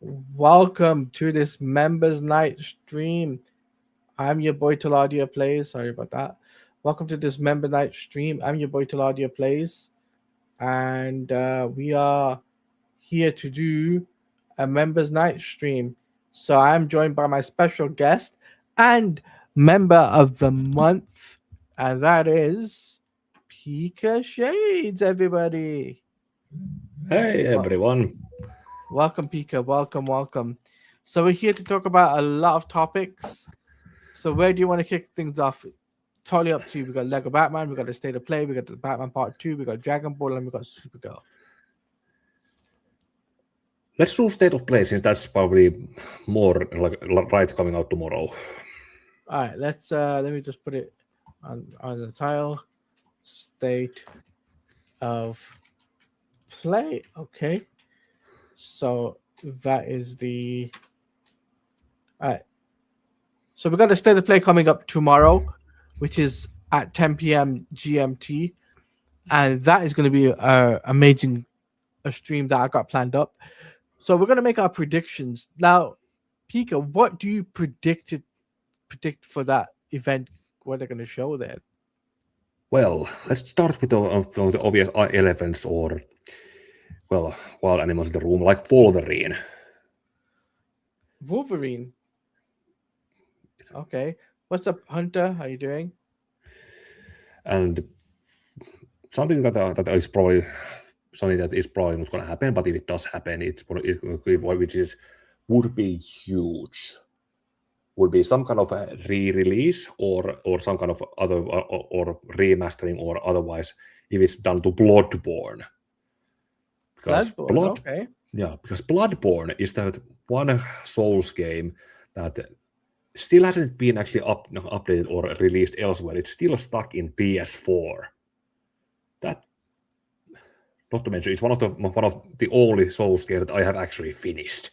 Welcome to this members night stream. I'm your boy TeladiaPlays. Sorry about that. Welcome to this member night stream. I'm your boy TeladiaPlays, and we are here to do a members night stream. So I'm joined by my special guest and member of the month, and that is Pika Shades. Everybody, Hey Wel- everyone. welcome, Pika. Welcome. So we're here to talk about a lot of topics. So where do you want to kick things off? Totally up to you. We got Lego Batman, we got the State of Play, we got the Batman Part 2, we got Dragon Ball, and we got SuperGirl. Let's do State of Play since that's probably more like right coming out tomorrow. All right, let's let me just put it on the tile. State of Play. Okay. So that is the all right. So we got the State of Play coming up tomorrow, which is at 10 p.m. GMT, and that is going to be amazing a stream that I got planned up. So we're going to make our predictions now. Pika, what do you predict for that event? What they're going to show there? Well, let's start with the obvious elephants or wild animals in the room, like Wolverine. Wolverine. Okay. What's up, Hunter? How you doing? And something that is probably something that is probably not going to happen, but if it does happen, would be huge. Would be some kind of a re-release or some kind of other or remastering or otherwise if it's done to Bloodborne. Because okay. Because Bloodborne is that one Souls game that still hasn't been actually updated or released elsewhere. It's still stuck in PS4. That, not to mention, it's one of the only Souls games that I have actually finished.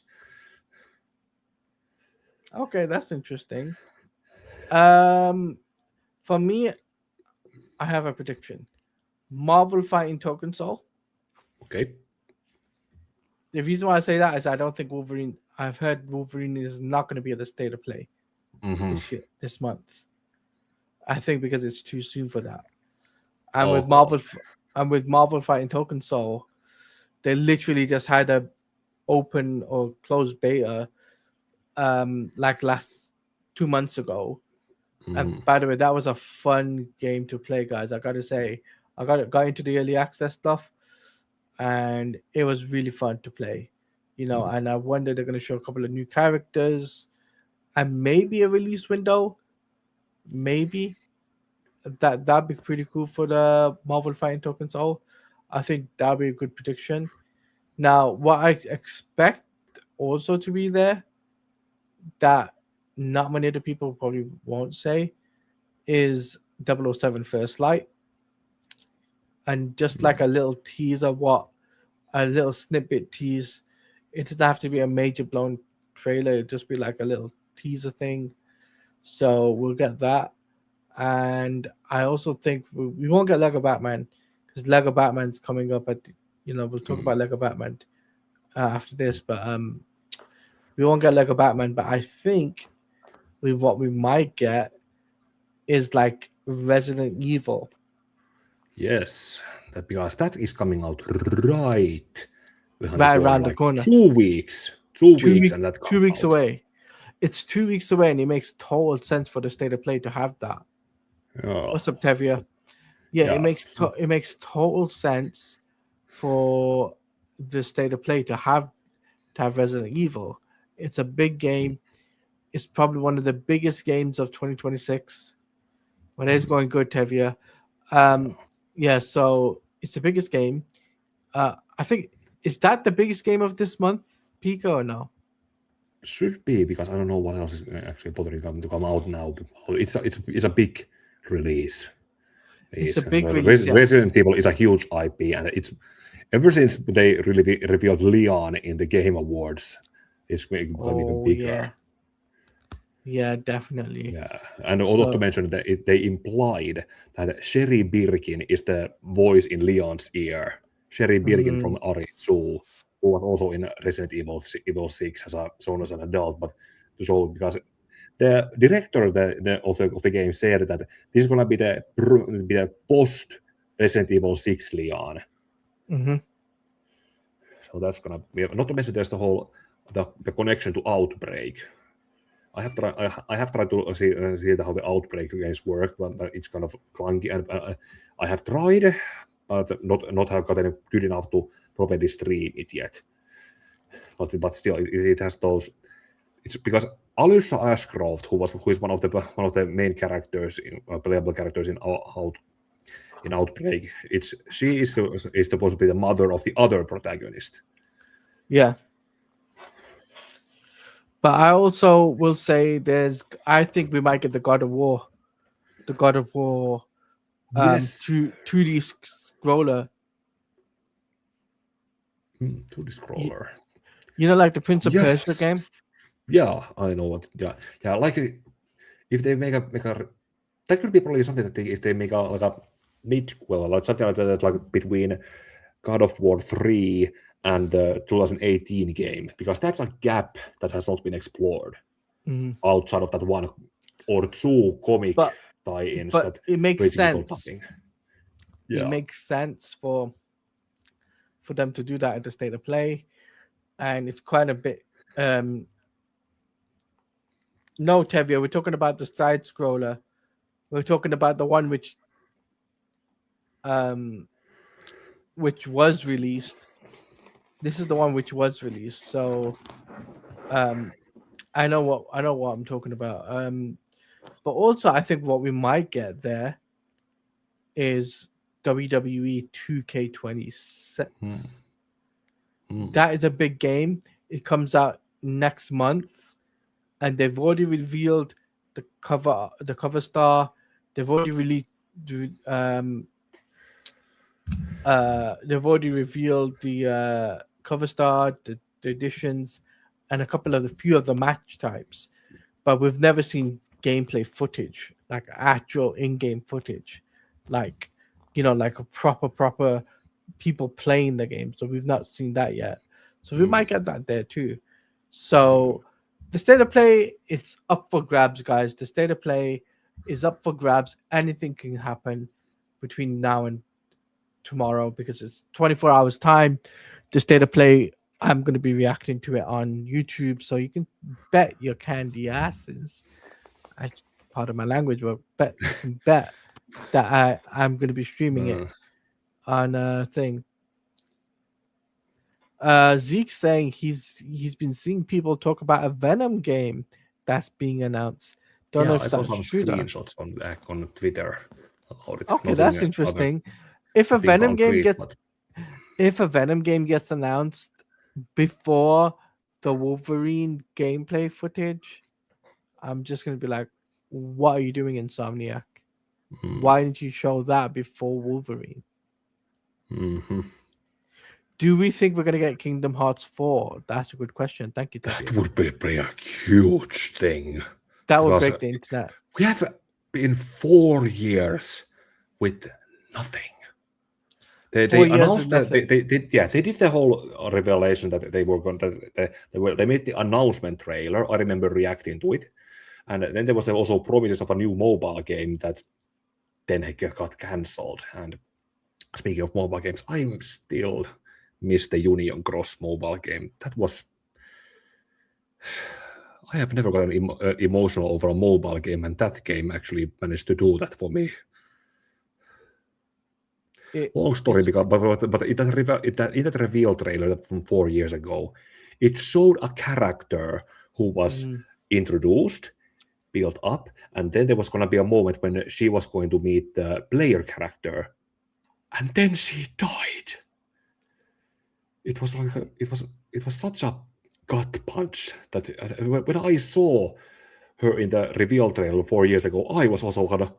Okay, that's interesting. For me, I have a prediction. Marvel fighting Token Soul. Okay. The reason why I say that is I don't think Wolverine. I've heard Wolverine is not going to be at the State of Play this month. I think because it's too soon for that. And with Marvel fighting Token Soul, they literally just had a open or closed beta, like last 2 months ago. And by the way, that was a fun game to play, guys. I gotta say, I got into the early access stuff, and it was really fun to play. And I wonder they're gonna show a couple of new characters, and maybe a release window. Maybe that'd be pretty cool for the Marvel Fighting Token Soul. I think that'd be a good prediction. Now, what I expect also to be there that not many other people probably won't say is 007 First Light. And just like a little teaser, a little snippet tease. It doesn't have to be a major blown trailer. It'd just be like a little teaser thing. So we'll get that. And I also think we won't get Lego Batman because Lego Batman's coming up we'll talk about Lego Batman after this, but we won't get Lego Batman. But I think what we might get is like Resident Evil. Yes, because that is coming out right around the corner. 2 weeks. 2 weeks, and that comes 2 weeks out. away. It's 2 weeks away, and it makes total sense for the State of Play to have that. Oh. What's up, Tevia? Yeah, it makes total sense for the State of Play to have Resident Evil. It's a big game. It's probably one of the biggest games of 2026. But it's going good, Tevia. Yeah, so it's the biggest game. I think, is that the biggest game of this month, Pika, or no? Should be, because I don't know what else is actually bothering to come out now. It's a big release. It's a big release. Resident Evil is a huge IP, and it's ever since they really revealed Leon in the Game Awards, it's become even bigger. Yeah, definitely. Yeah, and also to mention that they implied that Sherry Birkin is the voice in Leon's ear. Sherry Birkin from Ari 2 who was also in Resident Evil 6 as an adult, but to show because the director of the game said that this is going to be the post Resident Evil 6 Leon. Mm-hmm. So that's going to be, not to mention there's the whole the connection to Outbreak. I have tried to see how the Outbreak games work, but it's kind of clunky, and I have tried, but not have gotten good enough to properly stream it yet. But still, it has those. It's because Alyssa Ashcroft, who is one of the main characters, playable characters in Outbreak. She is supposed to be the mother of the other protagonist. Yeah. But I also will say I think we might get the God of War. Yes. 2D scroller. 2D scroller. You know, like the Prince of Persia game? Yeah, I know what. Yeah. Like if they make a that could be probably something that if they make a midquel, like something like that, like between God of War 3 and the 2018 game, because that's a gap that has not been explored outside of that one or two comic tie-ins. But it makes sense. Yeah. It makes sense for them to do that at the State of Play, and it's quite a bit. No, Tevye, we're talking about the side scroller. We're talking about the one which was released. This is the one which was released. So I know what I'm talking about. But also I think what we might get there is WWE 2K26. That is a big game. It comes out next month, and they've already revealed the cover star. They've already released they've already revealed the cover star, the editions, and a few of the match types, but we've never seen gameplay footage, like actual in-game footage, like like a proper people playing the game. So we've not seen that yet. So we might get that there too. So the State of Play, it's up for grabs, guys. The State of Play is up for grabs. Anything can happen between now and tomorrow because it's 24 hours time. The State of Play, I'm going to be reacting to it on YouTube, so you can bet your candy asses. Pardon my language, but you can bet that I'm going to be streaming it on a thing. Zeke's saying he's been seeing people talk about a Venom game that's being announced. Don't know if I saw that's some true. Screenshots on Twitter. Okay, that's interesting. If a Venom game gets announced before the Wolverine gameplay footage, I'm just gonna be like, "What are you doing, Insomniac? Why didn't you show that before Wolverine?" Do we think we're gonna get Kingdom Hearts 4? That's a good question. Thank you. That would be a huge thing. That would break the internet. We have been 4 years with nothing. They announced that they did the whole revelation that they were going to they made the announcement trailer. I remember reacting to it, and then there was also promises of a new mobile game that then got cancelled. And speaking of mobile games, I'm still miss the Union Cross mobile game. That was I have never gotten emotional over a mobile game, and that game actually managed to do that for me. Long story, but in that reveal trailer from 4 years ago, it showed a character who was introduced, built up, and then there was going to be a moment when she was going to meet the player character, and then she died. It was such a gut punch that when I saw her in the reveal trailer 4 years ago, I was also kind of.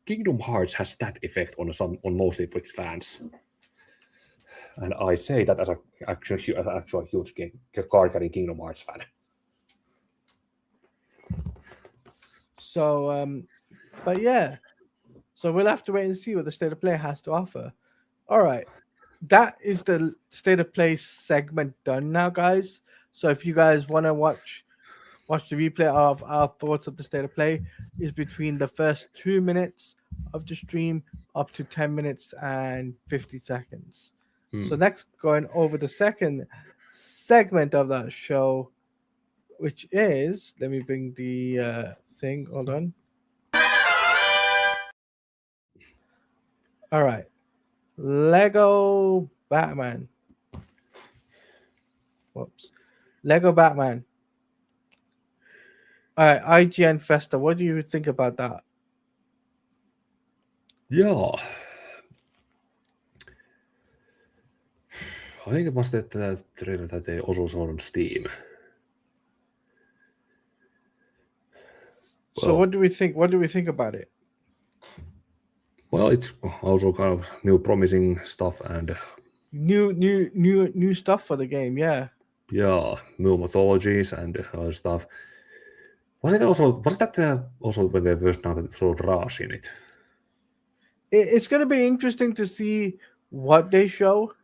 Kingdom Hearts has that effect on mostly of its fans, and I say that as an actual huge card-carrying Kingdom Hearts fan. So, but yeah, so we'll have to wait and see what the State of Play has to offer. All right, that is the state of play segment done now, guys. So if you guys want to watch the replay of our thoughts of the state of play, is between the first 2 minutes of the stream up to 10 minutes and 50 seconds. So next, going over the second segment of that show, which is, let me bring the thing. Hold on. All right. Lego Batman. Whoops. Lego Batman. All right, IGN Festa. What do you think about that? Yeah. I think it must be that trailer that they also saw on Steam. So what do we think? What do we think about it? Well, it's also kind of new promising stuff and new stuff for the game. Yeah. Yeah, new mythologies and other stuff. Was that also when they first started to throw Rush in it? It's going to be interesting to see what they show,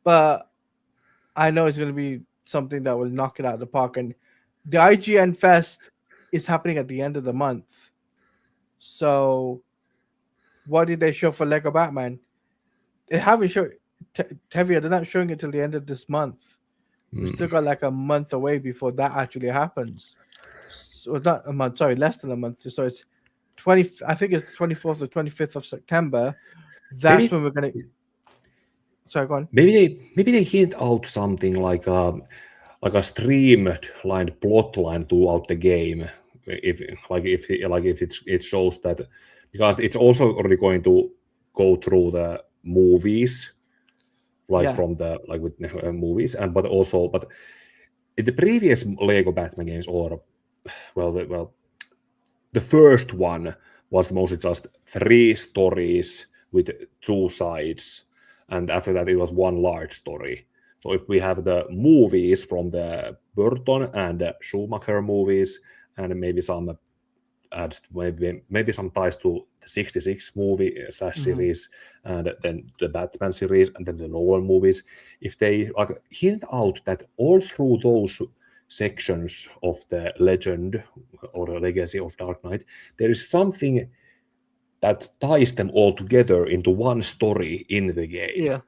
but I know it's going to be something that will knock it out of the park. And the IGN Fest is happening at the end of the month. So what did they show for Lego Batman? They haven't shown Tevia. They're not showing it till the end of this month. We still got like a month away before that actually happens. So not a month, sorry, less than a month. So it's 20. I think it's 24th or 25th of September. That's when we're gonna. Sorry, go on. Maybe they hint out something like a streamlined plot line throughout the game. If it shows that, because it's also already going to go through the movies, from the with movies, but in the previous Lego Batman games, or the first one was mostly just 3 stories with 2 sides, and after that it was one large story. So if we have the movies from the Burton and the Schumacher movies, and maybe some adds maybe some ties to the 66 movie / series, and then the Batman series, and then the Nolan movies, if they hint out that all through those sections of the legend or the legacy of Dark Knight, there is something that ties them all together into one story in the game. Yeah.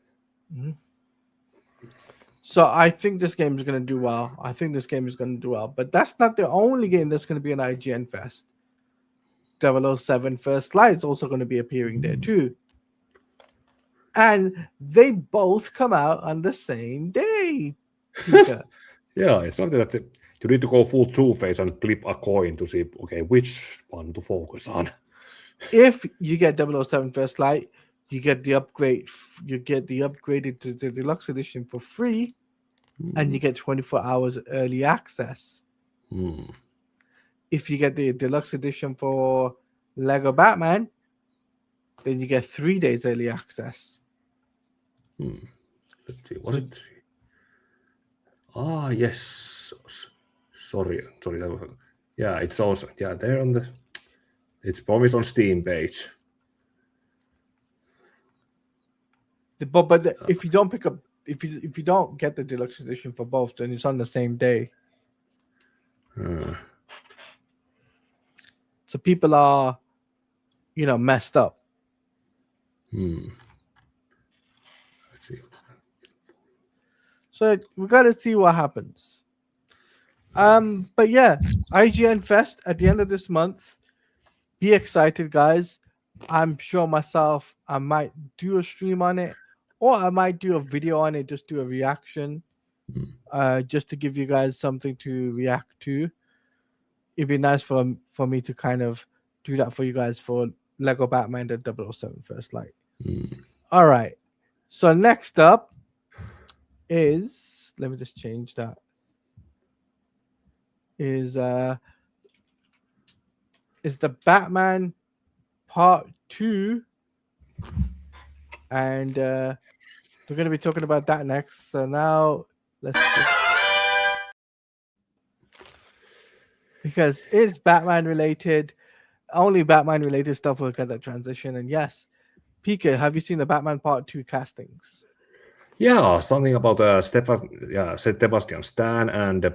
So I think this game is going to do well. But that's not the only game that's going to be an IGN Fest. 007 First Light is also going to be appearing there too. And they both come out on the same day. Yeah, it's something that you need to go full Two-Face and flip a coin to see, okay, which one to focus on. If you get 007 First Light, you get the upgrade. You get the upgraded to the deluxe edition for free, and you get 24 hours early access. If you get the deluxe edition for Lego Batman, then you get 3 days early access. Let's see what it. Yes. Sorry. Yeah, it's also there on the. It's promised on Steam page. But if you don't pick up, if you don't get the deluxe edition for both, then it's on the same day. So people are, messed up. Let's see. So we got to see what happens. But yeah, IGN Fest at the end of this month. Be excited, guys. I'm sure myself, I might do a stream on it, or I might do a video on it, just do a reaction, just to give you guys something to react to. It'd be nice for me to kind of do that for you guys for Lego Batman and 007 First Light. All right. So next up is, let me just change that. Is the Batman Part 2, and we're going to be talking about that next. So now let's see. Because it's Batman related, only Batman related stuff will get that transition. And yes, PK, have you seen the Batman Part 2 castings? Yeah, something about Sebastian Stan and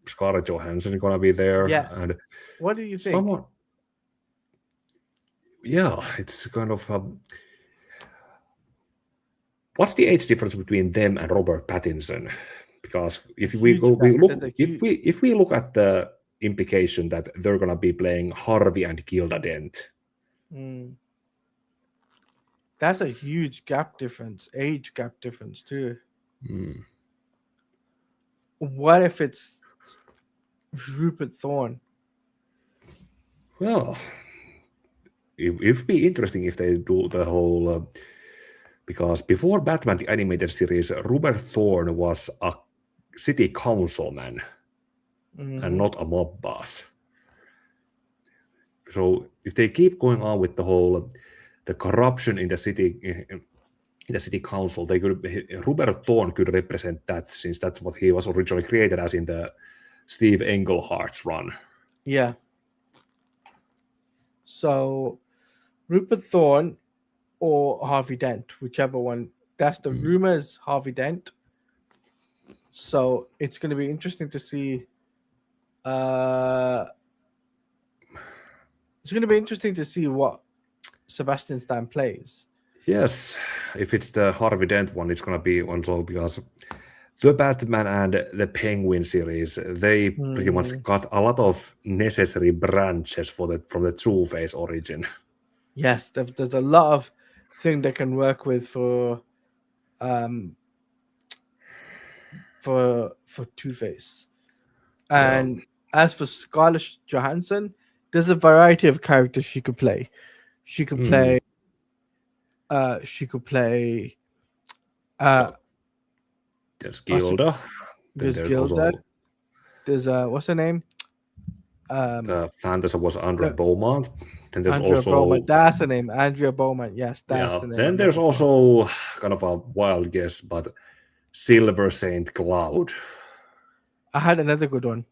Scarlett Johansson gonna be there. Yeah. And what do you think? It's kind of what's the age difference between them and Robert Pattinson? Because if we look at the implication that they're gonna be playing Harvey and Gilda Dent. That's a huge age gap difference too. What if it's Rupert Thorne? Well, it would be interesting if they do the whole because before Batman the Animated Series, Rupert Thorne was a city councilman and not a mob boss. So if they keep going on with the whole the corruption in the city council, Rupert Thorne could represent that, since that's what he was originally created as in the Steve Englehart's run. Yeah. So Rupert Thorne or Harvey Dent, whichever one. That's the rumors, Harvey Dent. So it's going to be interesting to see. It's going to be interesting to see what Sebastian Stan plays. Yes, if it's the Harvey Dent one, it's going to be one, so because the Batman and the Penguin series, they pretty much got a lot of necessary branches from the Two-Face origin. Yes, there's a lot of things they can work with for Two-Face. And as for Scarlett Johansson, there's a variety of characters she could play. She could play. There's Gilda. There's Gilda. Also, there's what's her name? The Fantasy was Andrea Beaumont. Then there's Andrea also Beaumont. That's the name, Andrea Beaumont. Yes, that's the name. Then there's also kind of a wild guess, but Silver Saint Cloud. I had another good one.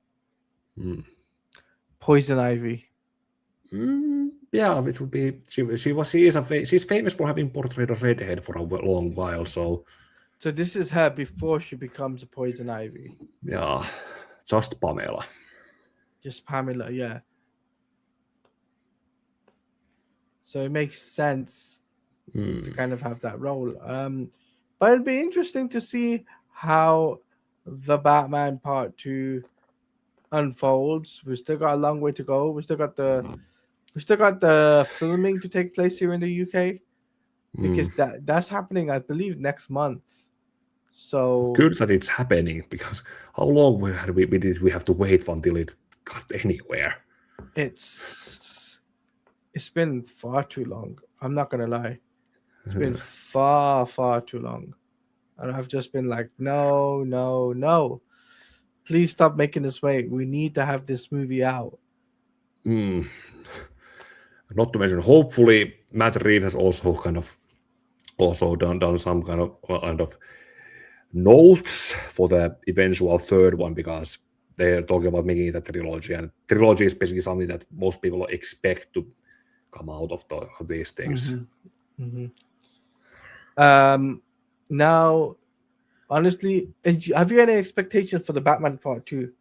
Poison Ivy. Yeah, it would be. She's famous for having portrayed a redhead for a long while. So this is her before she becomes a Poison Ivy. Yeah, just Pamela. Just Pamela, yeah. So it makes sense to kind of have that role. But it'll be interesting to see how the Batman Part 2 unfolds. We've still got a long way to go. We still got the filming to take place here in the UK, because that's happening, I believe, next month. So good that it's happening, because how long did we have to wait until it got anywhere? It's been far too long. I'm not gonna lie. It's been far too long. And I've just been like, no. Please stop making this wait. We need to have this movie out. Not to mention, hopefully, Matt Reeves has also done some kind of notes for the eventual third one, because they're talking about making it a trilogy, and trilogy is basically something that most people expect to come out of these things. Now, honestly, have you any expectations for the Batman Part 2?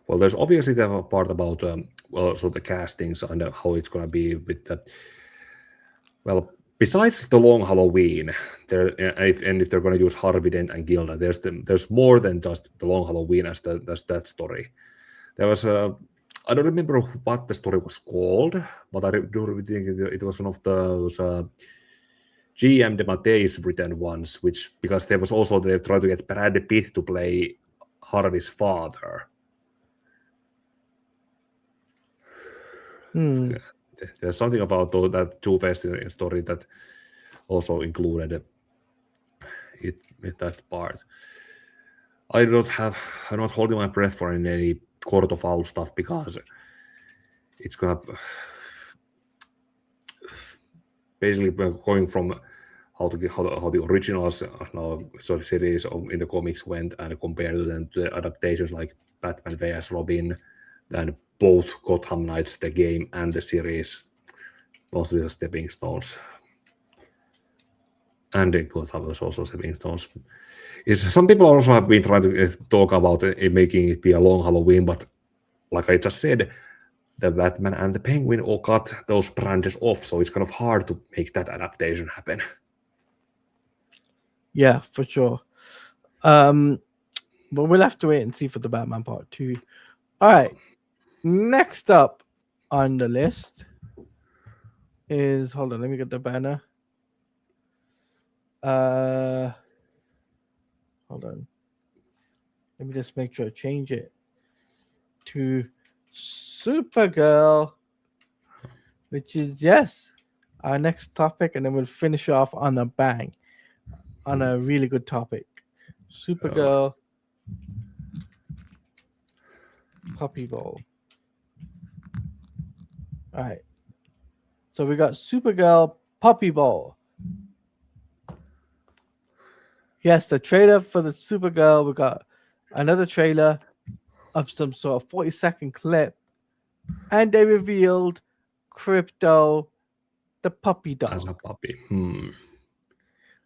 Well, there's obviously the part about the castings and how it's going to be with the. Well, besides the Long Halloween, if they're going to use Harvey Dent and Gilda, there's more than just the Long Halloween as that story. There was I don't remember what the story was called, but I do think it was one of those GM DeMatteis written ones, because they tried to get Brad Pitt to play Harvey's father. There's something about that Two-Face story that also included it with that part. I'm not holding my breath for any Court of Owls stuff, because it's gonna basically going from how the originals series in the comics went and compared to them to the adaptations like Batman vs Robin, and both Gotham Knights, the game and the series. Also the stepping stones. And the 𝐂𝐓 was also stepping stones. Some people also have been trying to talk about making it be a long Halloween, but like I just said, the Batman and the Penguin all cut those branches off, so it's kind of hard to make that adaptation happen. Yeah, for sure. But we'll have to wait and see for the Batman Part 2. All right. Next up on the list is, hold on, let me get the banner. Hold on. Let me just make sure I change it to SuperGirl, which is, yes, our next topic, and then we'll finish off on a bang, on a really good topic. SuperGirl Puppy Bowl. All right. So we got SuperGirl Puppy Bowl. Yes, the trailer for the SuperGirl. We got another trailer of some sort of 40-second clip, and they revealed Crypto, the puppy dog. As a puppy.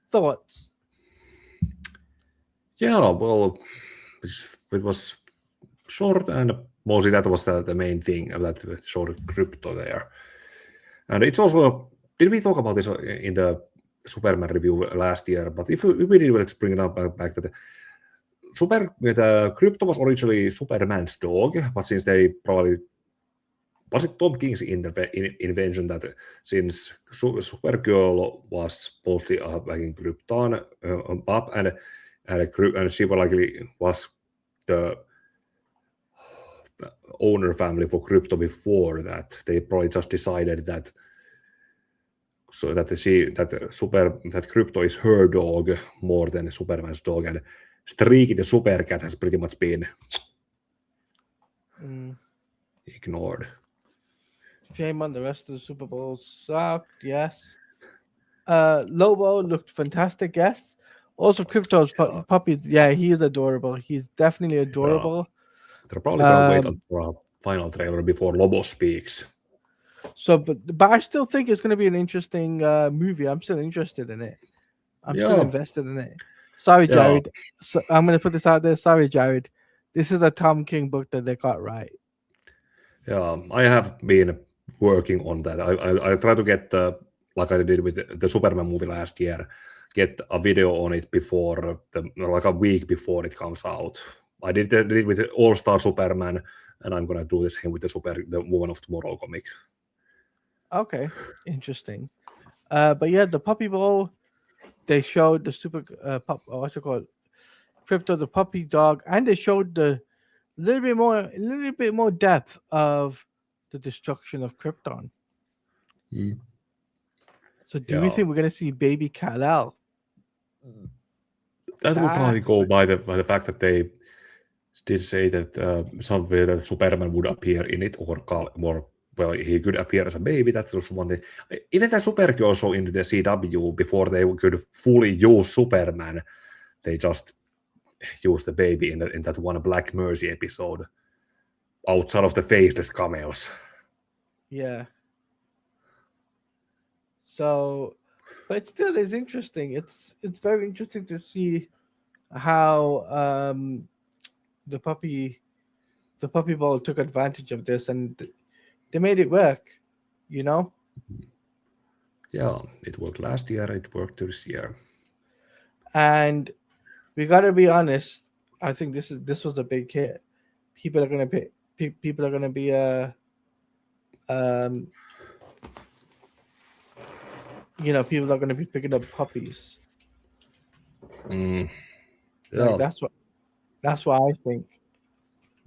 Thoughts? Yeah, well, it was short, and mostly that was the main thing of that short Crypto there. And it's also, did we talk about this in the Superman review last year? But if we did, let's bring it up back that Crypto was originally Superman's dog, but since they probably, was it Tom King's invention that since Supergirl was mostly in Krypton up, and she was the owner family for Crypto before that, they probably just decided that that Crypto is her dog more than Superman's dog, and Streaky the SuperCat has pretty much been ignored. Shame on the rest of the Super Bowl. Sucked, yes. Lobo looked fantastic, yes. Also, Crypto's puppy, yeah, he is adorable. He's definitely adorable. They're probably going to wait for a final trailer before Lobo speaks. So, but I still think it's going to be an interesting movie. I'm still interested in it. I'm still invested in it. Sorry, Jared. So I'm going to put this out there. Sorry, Jared. This is a Tom King book that they got right. Yeah, I have been working on that. I try to get, like I did with the Superman movie last year, get a video on it before, like a week before it comes out. I did it with All-Star Superman, and I'm going to do the same with the Woman of Tomorrow comic. Okay, interesting. But yeah, the Puppy Bowl, they showed the Crypto the puppy dog, and they showed the little bit more depth of the destruction of Krypton. So do we think we're gonna see baby Kal-El? That will probably go by the fact that they did say that somewhere that Superman would appear in it, or well, he could appear as a baby. That's also one thing. Even the SuperGirl show in the CW, before they could fully use Superman, they just used the baby in that one Black Mercy episode, outside of the faceless cameos. Yeah. So, but still, it's interesting. It's very interesting to see how the puppy bowl took advantage of this, and they made it work, you know? Yeah, it worked last year, it worked this year. And we gotta be honest, I think this was a big hit. People are gonna be people are gonna be picking up puppies. Yeah. Like, that's what I think.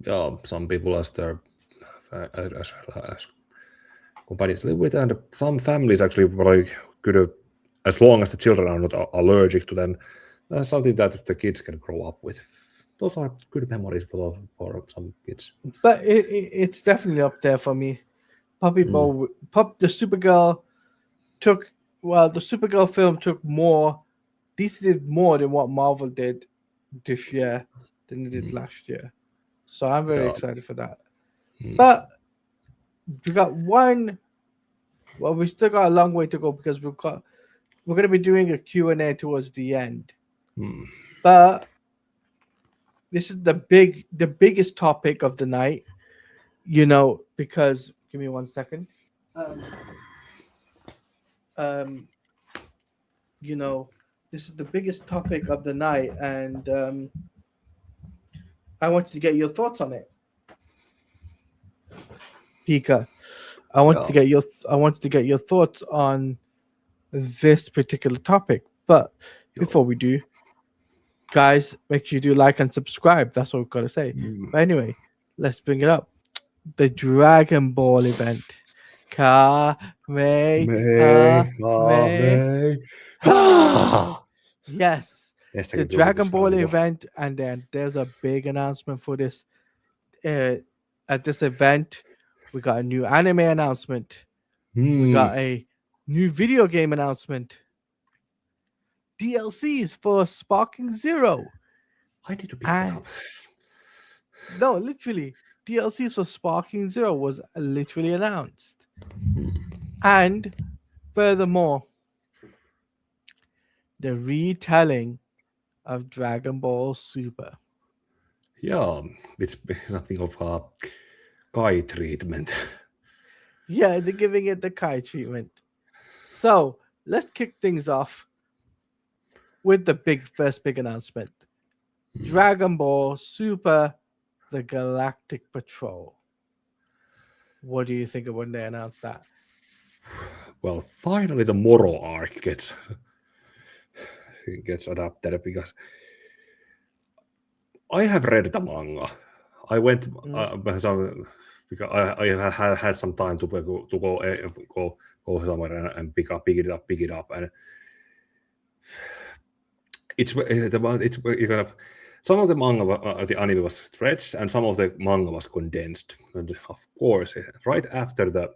Yeah, some people as their companions live with, and some families actually probably could, as long as the children are not allergic to them, something that the kids can grow up with. Those are good memories for some kids. But it's definitely up there for me. Puppy Bowl, the SuperGirl the SuperGirl film took more. DC did more than what Marvel did this year than they did last year. So I'm very excited for that. But we got one Well, we still got a long way to go because we're going to be doing a Q&A towards the end. But this is the biggest topic of the night, because give me 1 second. This is the biggest topic of the night, and I wanted to get your thoughts on it. Pika, I wanted to get your thoughts on this particular topic. But before we do, guys, make sure you do like and subscribe. That's what we've got to say. But anyway, let's bring it up. The Dragon Ball event. Yes, the Dragon Ball event, and then there's a big announcement for this. At this event, we got a new anime announcement. We got a new video game announcement. DLCs for Sparking Zero. I need to pick that up. No, literally, DLCs for Sparking Zero was literally announced. And furthermore, the retelling of Dragon Ball Super. Yeah, it's something of a Kai treatment. Yeah, they're giving it the Kai treatment. So let's kick things off with the first big announcement. Dragon Ball Super, the Galactic Patrol. What do you think of when they announced that? Well, finally the Moro arc gets adapted, because I have read the manga. I went because I had some time to go somewhere and pick it up, and it's kind of, some of the manga, the anime was stretched, and some of the manga was condensed. And of course, right after the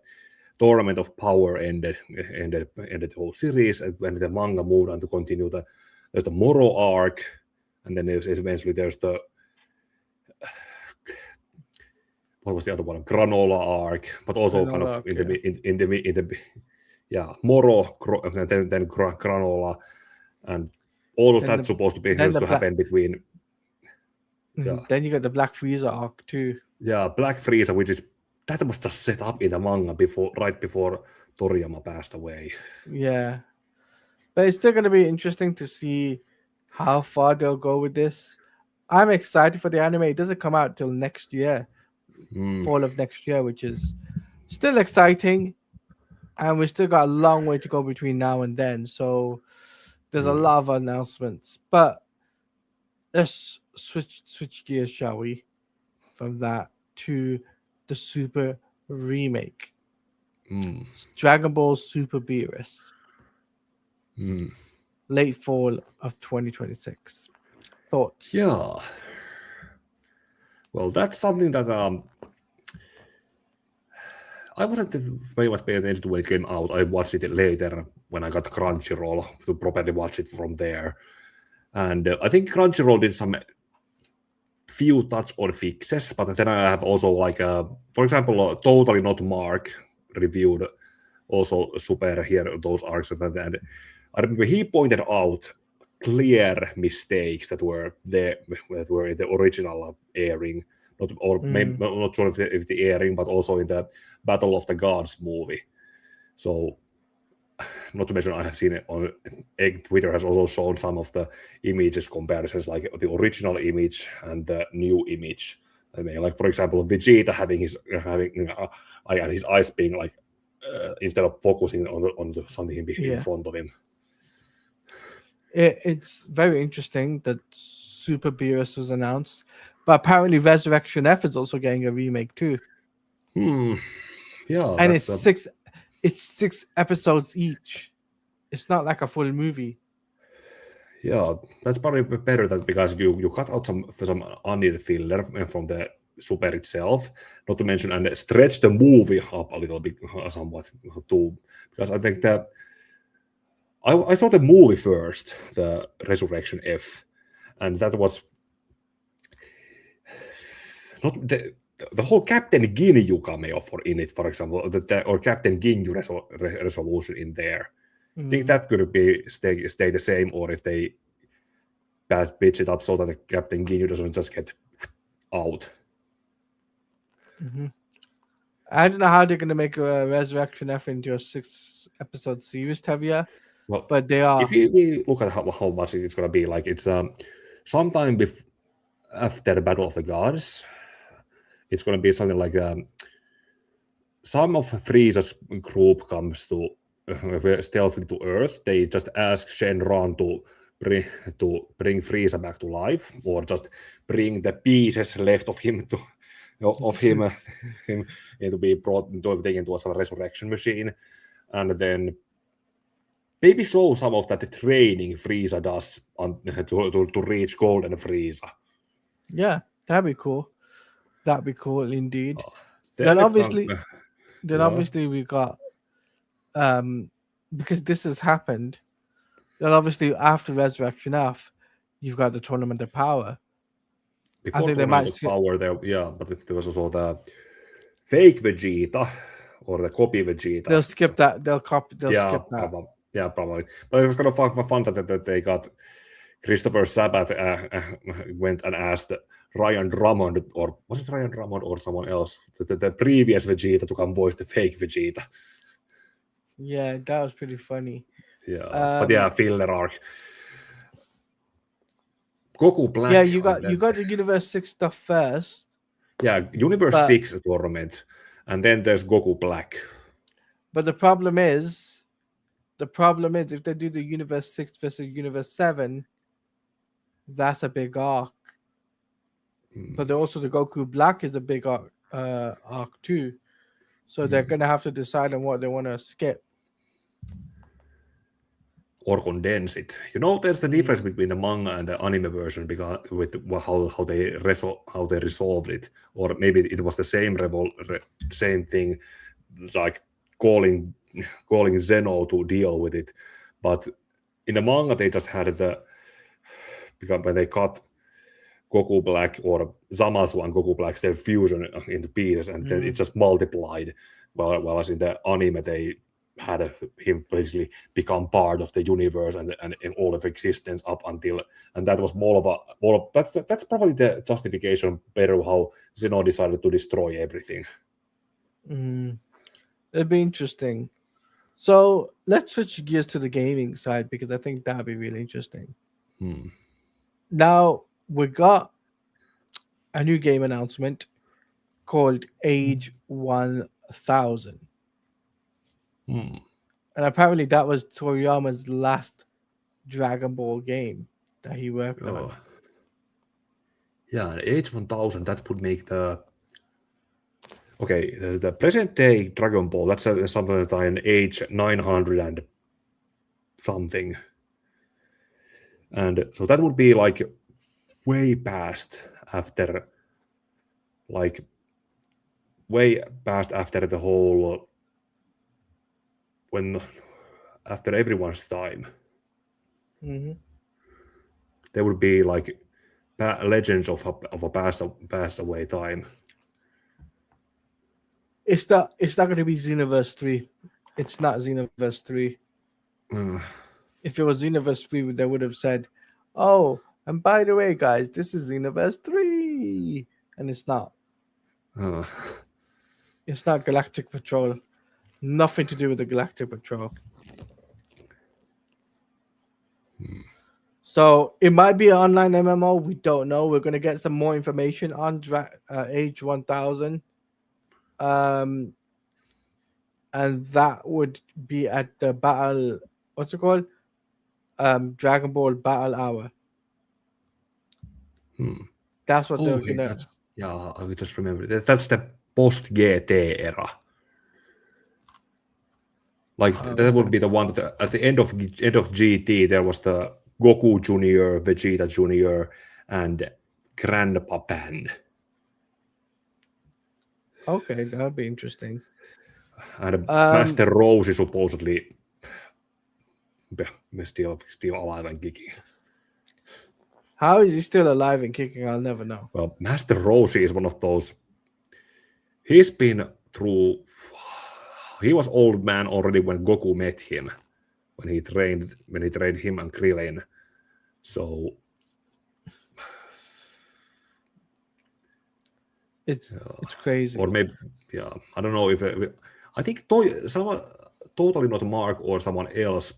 Tournament of Power ended the whole series, and when the manga moved on to continue, there's the Moro arc, and then eventually there's the what was the other one? Granola arc, but also kind of in the Moro, and then Granola, and all of that's supposed to be to happen between. Yeah. Then you got the Black Frieza arc too. Yeah, Black Frieza, that was just set up in the manga right before Toriyama passed away. Yeah, but it's still going to be interesting to see how far they'll go with this. I'm excited for the anime. It doesn't come out till next year, fall of next year, which is still exciting, and we still got a long way to go between now and then. So there's a lot of announcements, but let's switch gears, shall we, from that to the Super remake. Dragon Ball Super Beerus. Late fall of 2026. Thoughts? Yeah. Well, that's something that I wasn't very much paying attention to when it came out. I watched it later when I got Crunchyroll to properly watch it from there. And I think Crunchyroll did some few touch-on fixes, but then I have also, for example, Totally Not Mark reviewed also Super here, those arcs, and I remember he pointed out clear mistakes that were there, that were in the original airing, not sure if the airing, but also in the Battle of the Gods movie. So, not to mention, I have seen it on Twitter has also shown some of the images comparisons, like the original image and the new image. I mean, like for example, Vegeta having his eyes being like instead of focusing on something in front of him. It's very interesting that Super Beerus was announced, but apparently Resurrection F is also getting a remake too. Yeah, and it's 6 episodes each. It's not like a full movie. Yeah, that's probably better because you cut out some unneeded filler from the Super itself, not to mention, and stretch the movie up a little bit somewhat too, because I think that I saw the movie first, the Resurrection F, and that was not the whole Captain Ginyu cameo in it, for example, or Captain Ginyu resolution in there. I think that could be stay the same, or if they pitch it up so that the Captain Ginyu doesn't just get out. I don't know how they're going to make a Resurrection F into a 6-episode series, Tevia. Well, but they are. If you look at how much it's going to be, like it's sometime after the Battle of the Gods, it's going to be something like some of Frieza's group comes to stealthily to Earth. They just ask Shenron to bring Frieza back to life, or just bring the pieces left of him to be brought taken to a resurrection machine, and then maybe show some of that training Frieza does to reach Golden Frieza. Yeah, that'd be cool. That'd be cool indeed. Then obviously we got because this has happened. Then obviously after Resurrection F, you've got the Tournament of Power. Before I think Tournament of Power, but there was also the fake Vegeta or the copy Vegeta. They'll skip that. They'll skip that. Probably. But it was kind of fun that they got Christopher Sabat went and asked Ryan Drummond, or was it Ryan Drummond or someone else, the previous Vegeta to come voice the fake Vegeta. Yeah, that was pretty funny. Yeah, but yeah, filler arc. Goku Black. Yeah, you got the Universe 6 stuff first. Yeah, Universe 6 tournament, and then there's Goku Black. But the problem is if they do the Universe 6 versus Universe 7, that's a big arc. But also the Goku Black is a big arc too. So they're gonna have to decide on what they want to skip. Or condense it. There's the difference between the manga and the anime version because with how they resolved it, or maybe it was the same thing, like calling Zeno to deal with it. But in the manga, they just had because when they cut Goku Black or Zamasu and Goku Black's their fusion into pieces, and then it just multiplied. Whereas in the anime, they had him basically become part of the universe and all of existence up until, and that was more of that's probably the justification better how Zeno decided to destroy everything. It'd be interesting. So let's switch gears to the gaming side because I think that'd be really interesting. Now we got a new game announcement called Age 1000. And apparently that was Toriyama's last Dragon Ball game that he worked on. Yeah, Age 1000, that would make there's the present day Dragon Ball. That's something that in Age 900 and something. And so that would be like way past after the whole after everyone's time. There would be like legends of a passed away time. It's not going to be Xenoverse 3. It's not Xenoverse 3. If it was Xenoverse 3, they would have said, "Oh, and by the way, guys, this is Xenoverse 3," and it's not. It's not Galactic Patrol. Nothing to do with the Galactic Patrol. So it might be an online MMO. We don't know. We're going to get some more information on Age 1000. And that would be at the battle. What's it called? Dragon Ball Battle Hour. That's what they're gonna. I just remember that's the post GT era. Like that would be the one that at the end of GT there was the Goku Junior, Vegeta Junior, and Grandpa Pan. Okay, that would be interesting. And Master Rose is supposedly still alive and kicking. How is he still alive and kicking? I'll never know. Well, Master Roshi is one of those He's been through. He was old man already when Goku met him, when he trained him and Krillin. So it's crazy. Or maybe I don't know if I think someone totally not Mark or someone else.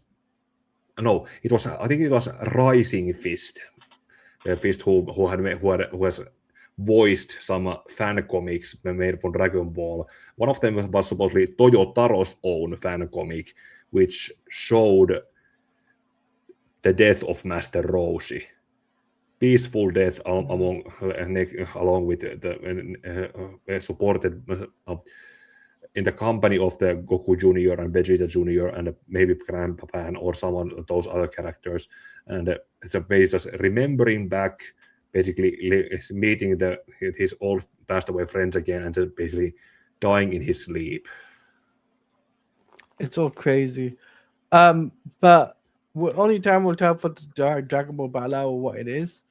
No, I think it was Rising Fist, Fist who has voiced some fan comics made for Dragon Ball. One of them was supposedly Toyotaro's own fan comic, which showed the death of Master Roshi. Peaceful death along with the supported in the company of the Goku Jr. and Vegeta Jr. and maybe Grandpa Pan or someone of those other characters. And it's just remembering back, basically meeting his old passed away friends again and just basically dying in his sleep. It's all crazy. But only time will tell for the Dragon Ball Battle or what it is.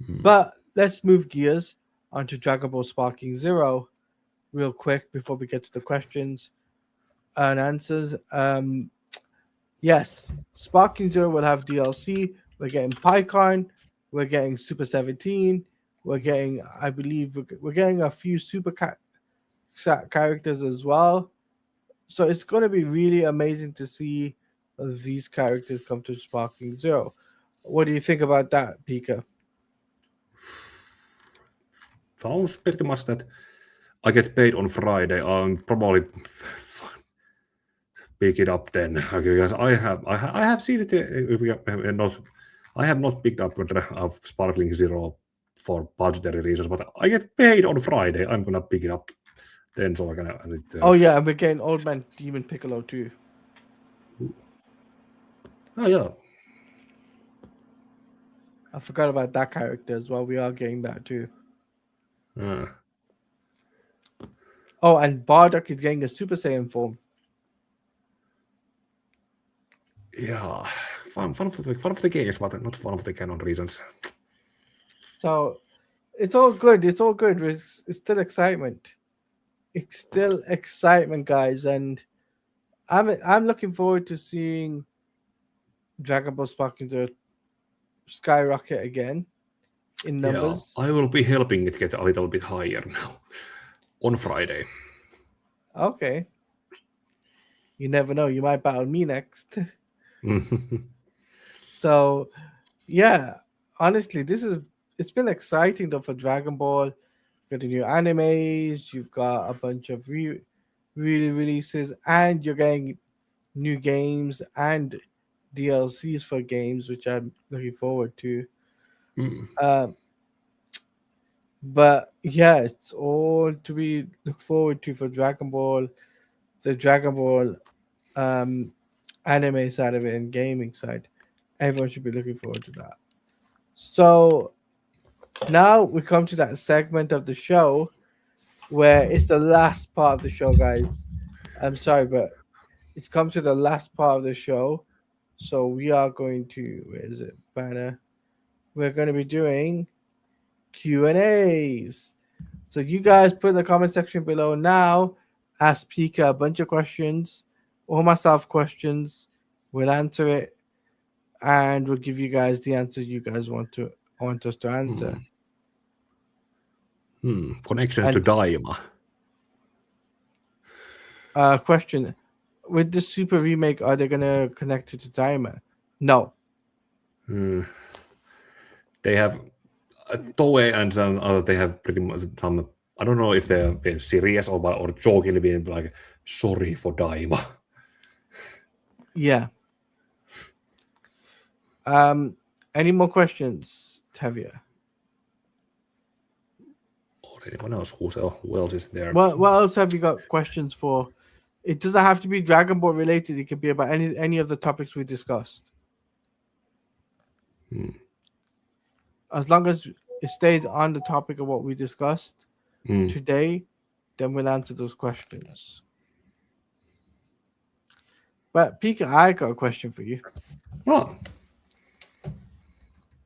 But let's move gears onto Dragon Ball Sparking Zero real quick before we get to the questions and answers. Yes, Sparking Zero will have DLC. We're getting Picorn. We're getting Super 17. We're getting, I believe, we're getting a few super characters as well. So it's going to be really amazing to see these characters come to Sparking Zero. What do you think about that, Pika? Sounds pretty much that I get paid on Friday. I'll probably pick it up then because I have seen it. I have not picked up Sparkling Zero for budgetary reasons, but I get paid on Friday. I'm gonna pick it up then, so I can. Oh yeah, and we're getting Old Man Demon Piccolo too. Oh yeah. I forgot about that character as well. We are getting that too. Oh, and Bardock is getting a Super Saiyan form. Yeah, fun of the games, but not fun of the canon reasons. So it's all good. It's all good. It's still excitement. It's still excitement, guys, and I'm looking forward to seeing Dragon Ball Sparking Zero skyrocket again in numbers. Yeah, I will be helping it get a little bit higher now on Friday. Okay. You never know. You might battle me next. So, yeah, honestly, it's been exciting though for Dragon Ball. You've got the new animes, you've got a bunch of releases, and you're getting new games and DLCs for games, which I'm looking forward to. But yeah, it's all to be look forward to for Dragon Ball, the Dragon Ball anime side of it and gaming side. Everyone should be looking forward to that. So now we come to that segment of the show where it's the last part of the show, guys. I'm sorry, but it's come to the last part of the show. So we are going to, where is it? Banner. We're going to be doing Q&As. So you guys put in the comment section below now. Ask Pika a bunch of questions or myself questions. We'll answer it, and we'll give you guys the answers you guys want us to answer. Connections to Daima. Question: with the Super remake, are they gonna connect it to Daima? No. They have Toei and some other. They have pretty much some. I don't know if they're being serious or jokingly being like, sorry for Daima. Yeah. Any more questions, Tavia? Or anyone else? Who else is there? What else have you got questions for? It doesn't have to be Dragon Ball related. It could be about any of the topics we discussed. As long as it stays on the topic of what we discussed today, then we'll answer those questions. But Pika, I got a question for you. Oh.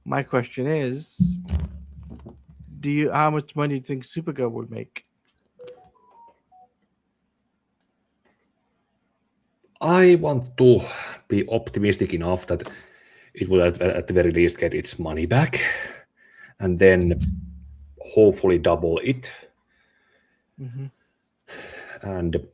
My question is, how much money do you think SuperGirl would make? I want to be optimistic enough that it will at the very least get its money back, and then hopefully double it. And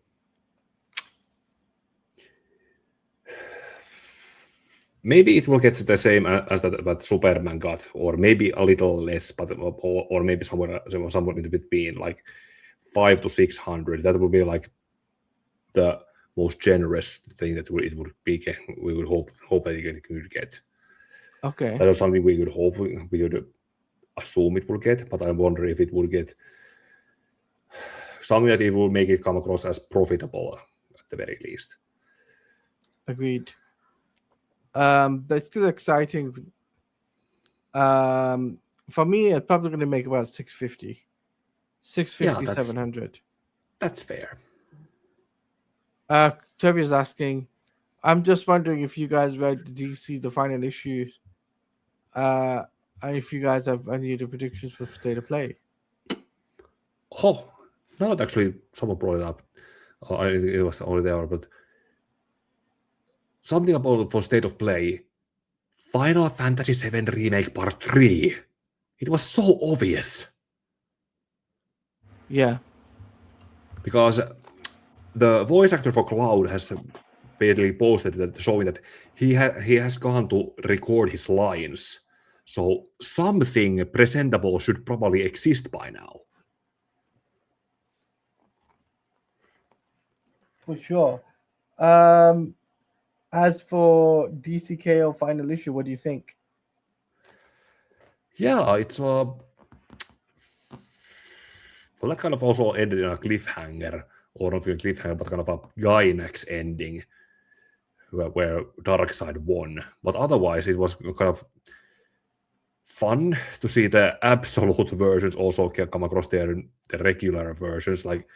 maybe it will get the same as that Superman got, or maybe a little less, but or maybe somewhere in between, like 500 to 600. That would be like the most generous thing that it would be. We would hope that it could get. Okay. That is something we could hope, we could assume it will get, but I wonder if it will get something that it will make it come across as profitable at the very least. Agreed. That's still exciting. For me, it's probably going to make about 650. 650, 700. That's fair. Trevor's asking, I'm just wondering if you guys read the DC, the final issues, and if you guys have any of the predictions for State of Play. Oh, no, actually, someone brought it up. It was already there, but something about for State of Play, Final Fantasy VII Remake Part 3. It was so obvious. Yeah. Because the voice actor for Cloud has basically posted that, showing that he has gone to record his lines. So something presentable should probably exist by now. For sure. As for DCKO final issue, what do you think? Yeah, it's well, that kind of also ended in a cliffhanger, or not a cliffhanger, but kind of a Gainax ending, where Darkseid won. But otherwise, it was kind of fun to see the absolute versions also come across the regular versions, like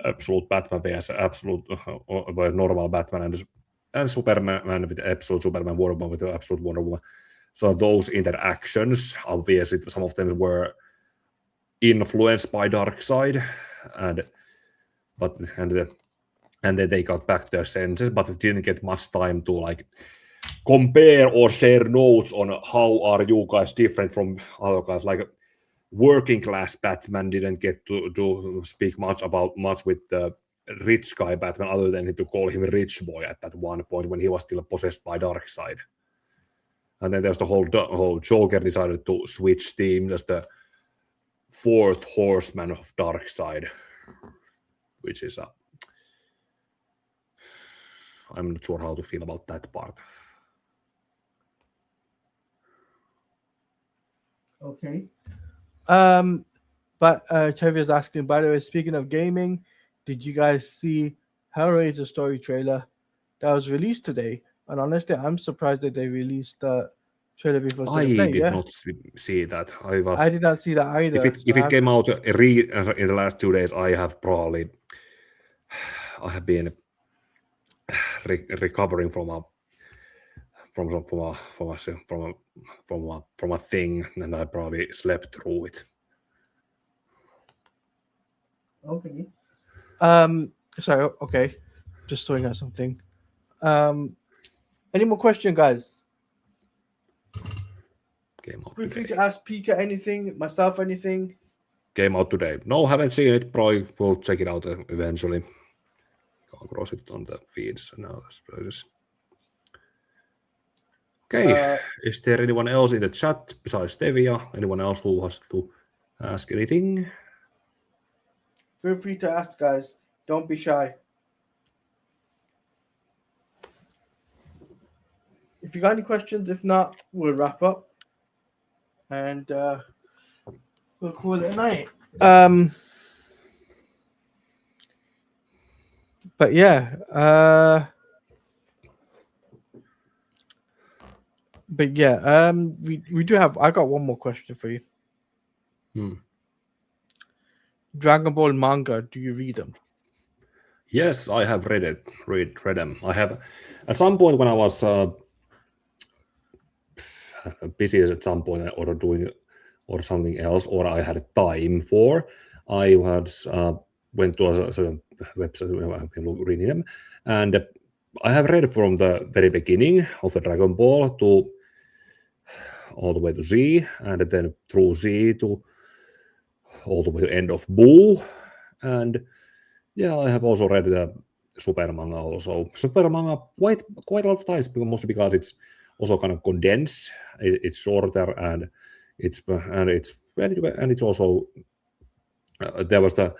absolute Batman vs absolute normal Batman and Superman with absolute Superman, Wonder Woman with absolute Wonder Woman. So those interactions, obviously, some of them were influenced by Darkseid, and then they got back to their senses, but it didn't get much time to like compare or share notes on how are you guys different from other guys. Like working class Batman didn't get to speak much with the rich guy Batman, other than to call him Rich Boy at that one point when he was still possessed by Darkseid. And then there's the whole Joker decided to switch teams as the fourth horseman of Darkseid, which is I'm not sure how to feel about that part. Okay. But Trevor's asking, by the way, speaking of gaming, did you guys see Hellraiser story trailer that was released today? And honestly, I'm surprised that they released the trailer before State of Play. I did not see that. I did not see that either. If it came out in the last 2 days, I have been recovering from a thing, and I probably slept through it. Okay. Sorry. Okay. Just throwing out something. Any more questions, guys? Feel free to ask Pika anything, myself anything. Came out today. No, haven't seen it. Probably will check it out eventually. Go across it on the feeds now. Okay. Is there anyone else in the chat besides Stevia? Anyone else who wants to ask anything? Feel free to ask, guys. Don't be shy. If you got any questions, if not, we'll wrap up. And we'll call it a night. But yeah. We do have. I got one more question for you. Dragonball manga. Do you read them? Yes, I have read them. I have at some point when I was busy at some point or doing or something else, or I had time for, I was went to a certain website when I've been reading them, and I have read from the very beginning of the Dragon Ball to all the way to Z, and then through Z to all the way to end of Buu, and yeah, I have also read the Super manga also. Super manga quite a lot of times, mostly because it's also kind of condensed. It's shorter and it's also there was the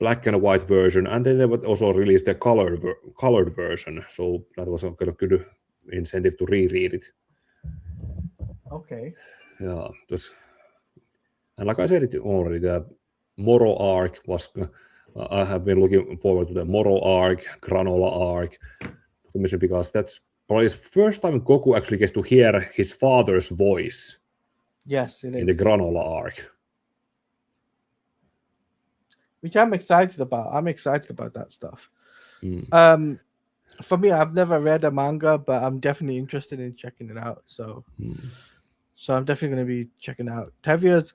black and white version, and then they would also release the colored version. So that was a kind of good incentive to reread it. Okay. Yeah, and like I said it already, the Moro arc was. I have been looking forward to the Moro arc, Granola arc, because that's probably the first time Goku actually gets to hear his father's voice. Yes, it is. In the Granola arc. Which I'm excited about. I'm excited about that stuff. For me, I've never read a manga, but I'm definitely interested in checking it out. So I'm definitely going to be checking out. Tevia's,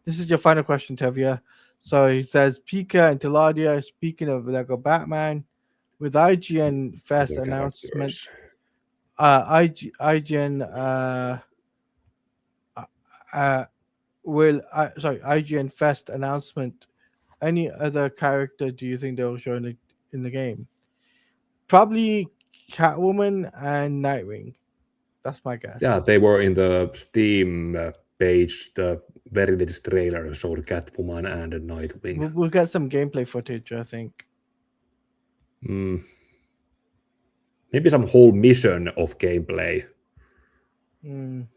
this is your final question, Tevia. So he says, Pika and Teladia, speaking of Lego Batman, with IGN Fest announcement, IGN IGN Fest announcement, any other character do you think they'll show in the game? Probably Catwoman and Nightwing. That's my guess. Yeah, they were in the Steam page. The very latest trailer showed Catwoman and Nightwing. We'll get some gameplay footage, I think. Maybe some whole mission of gameplay. And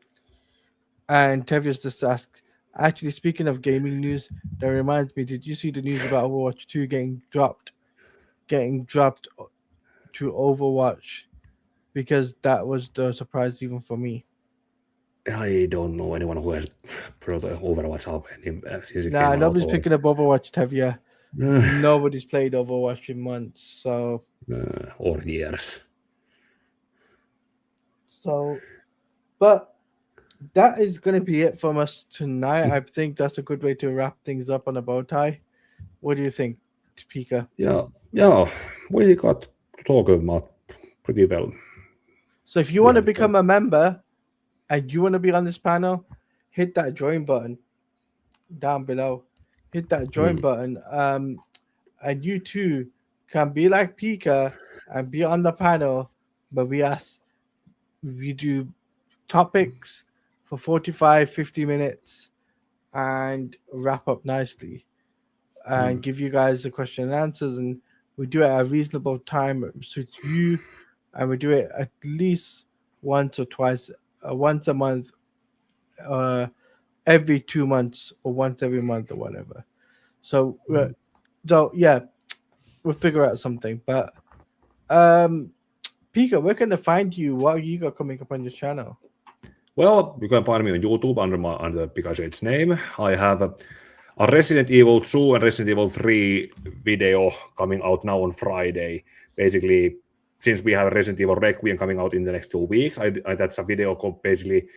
Tevius just asked, actually, speaking of gaming news, that reminds me, did you see the news about Overwatch 2 getting dropped to Overwatch? Because that was the surprise even for me. I don't know anyone who has brought Overwatch up since it came out. Nobody's picking up Overwatch, Tevia. Nobody's played Overwatch in months, so or years. So, but that is going to be it from us tonight. I think that's a good way to wrap things up on a bow tie. What do you think, Pika? Yeah, we got to talk about pretty well. So if you want to become a member and you want to be on this panel, hit that join button down below. Hit that join button. And you too can be like Pika and be on the panel, but we do topics for 45-50 minutes and wrap up nicely and give you guys the question and answers, and we do it at a reasonable time that suits you, and we do it at least once or twice, once a month, every 2 months, or once every month, or whatever. So yeah, we'll figure out something. But Pika, where can they find you? What you got coming up on your channel? Well, you can find me on YouTube under 𝐂𝐻𝐍𝐄𝐂𝐓 name. I have a Resident Evil 2 and Resident Evil 3 video coming out now on Friday. Basically, since we have Resident Evil Requiem coming out in the next 2 weeks, that's a video basically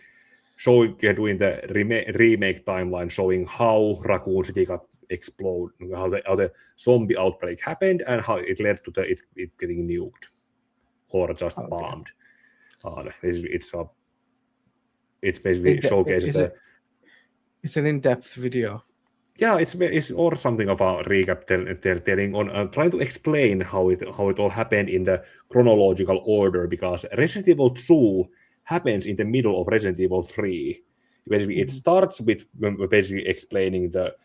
doing the remake timeline, showing how Raccoon City got exploded, how the zombie outbreak happened, and how it led to it getting nuked or just bombed. It's basically showcases It's an in-depth video. Yeah, it's or something of a recap telling on trying to explain how it all happened in the chronological order, because Resident Evil 2 happens in the middle of Resident Evil 3. Basically, it starts with basically explaining the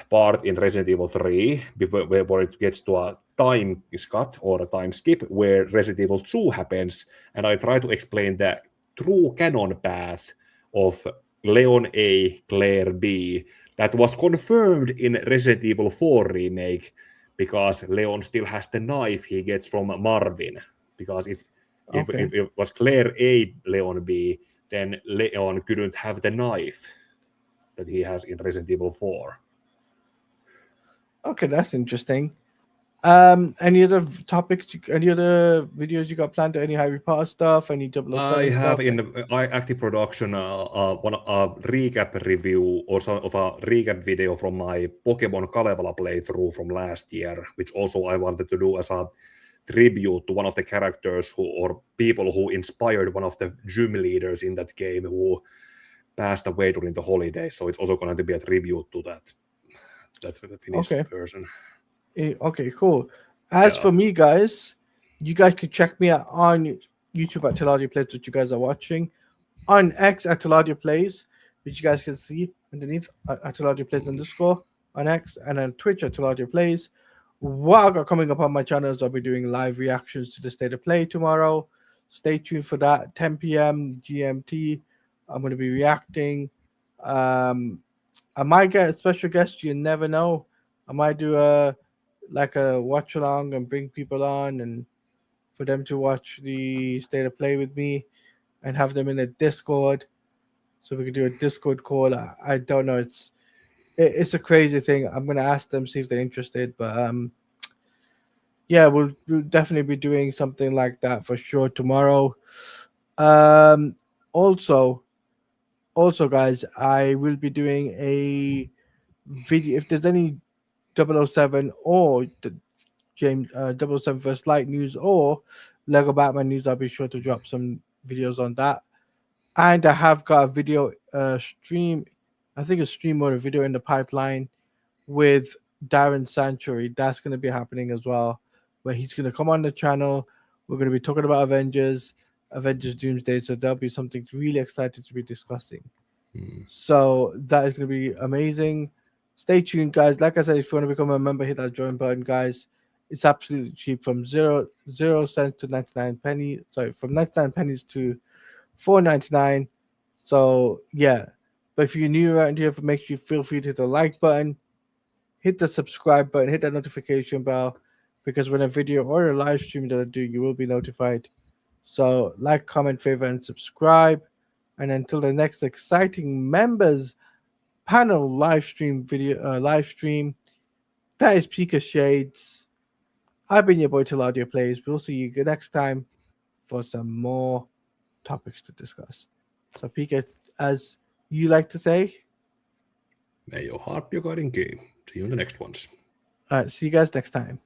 part in Resident Evil 3 before it gets to a time cut or a time skip where Resident Evil 2 happens, and I try to explain the true canon path of Leon A, Claire B, that was confirmed in Resident Evil 4 remake, because Leon still has the knife he gets from Marvin. Because if it was Claire A, Leon B, then Leon couldn't have the knife that he has in Resident Evil 4. Okay, that's interesting. Any other topics? Any other videos you got planned? Any Harry Potter stuff? Any 007 I have stuff? in active production a recap review or some of a recap video from my Pokemon Kalevala playthrough from last year, which also I wanted to do as a tribute to one of the characters or people who inspired one of the gym leaders in that game who passed away during the holidays. So it's also going to be a tribute to that Finnish person. Okay, cool. As for me, guys, you guys can check me out on YouTube at TeladiaPlays, which you guys are watching, on X at TeladiaPlays, which you guys can see underneath at TeladiaPlays_ on X, and on Twitch at TeladiaPlays. What I got coming up on my channel is I'll be doing live reactions to the State of Play tomorrow. Stay tuned for that. 10 p.m. GMT. I'm going to be reacting. I might get a special guest. You never know. I might do a watch along and bring people on and for them to watch the State of Play with me and have them in a Discord. So we can do a Discord call. I don't know. It's a crazy thing. I'm gonna ask them, see if they're interested. But yeah, we'll definitely be doing something like that for sure tomorrow. Also, guys, I will be doing a video. If there's any 007 or the James 007 First Light news or Lego Batman news, I'll be sure to drop some videos on that. And I have got a video stream. I think a stream or a video in the pipeline with Darren Sanctuary. That's going to be happening as well, where he's going to come on the channel. We're going to be talking about Avengers Doomsday. So there'll be something really exciting to be discussing. So that is going to be amazing. Stay tuned, guys. Like I said, if you want to become a member, hit that join button, guys. It's absolutely cheap, from 0 cents to 99 pennies. Sorry, from 99 pennies to $4.99. So yeah. But if you're new around here, make sure you feel free to hit the like button, hit the subscribe button, hit that notification bell, because when a video or a live stream that I do, you will be notified. So like, comment, favorite, and subscribe. And until the next exciting members panel live stream, that is 𝐂𝐓𝐇. I've been your boy TeladiaPlays. We'll see you next time for some more topics to discuss. So 𝐂𝐓, as you like to say, may your heart be a guiding key. See you in the next ones. All right, see you guys next time.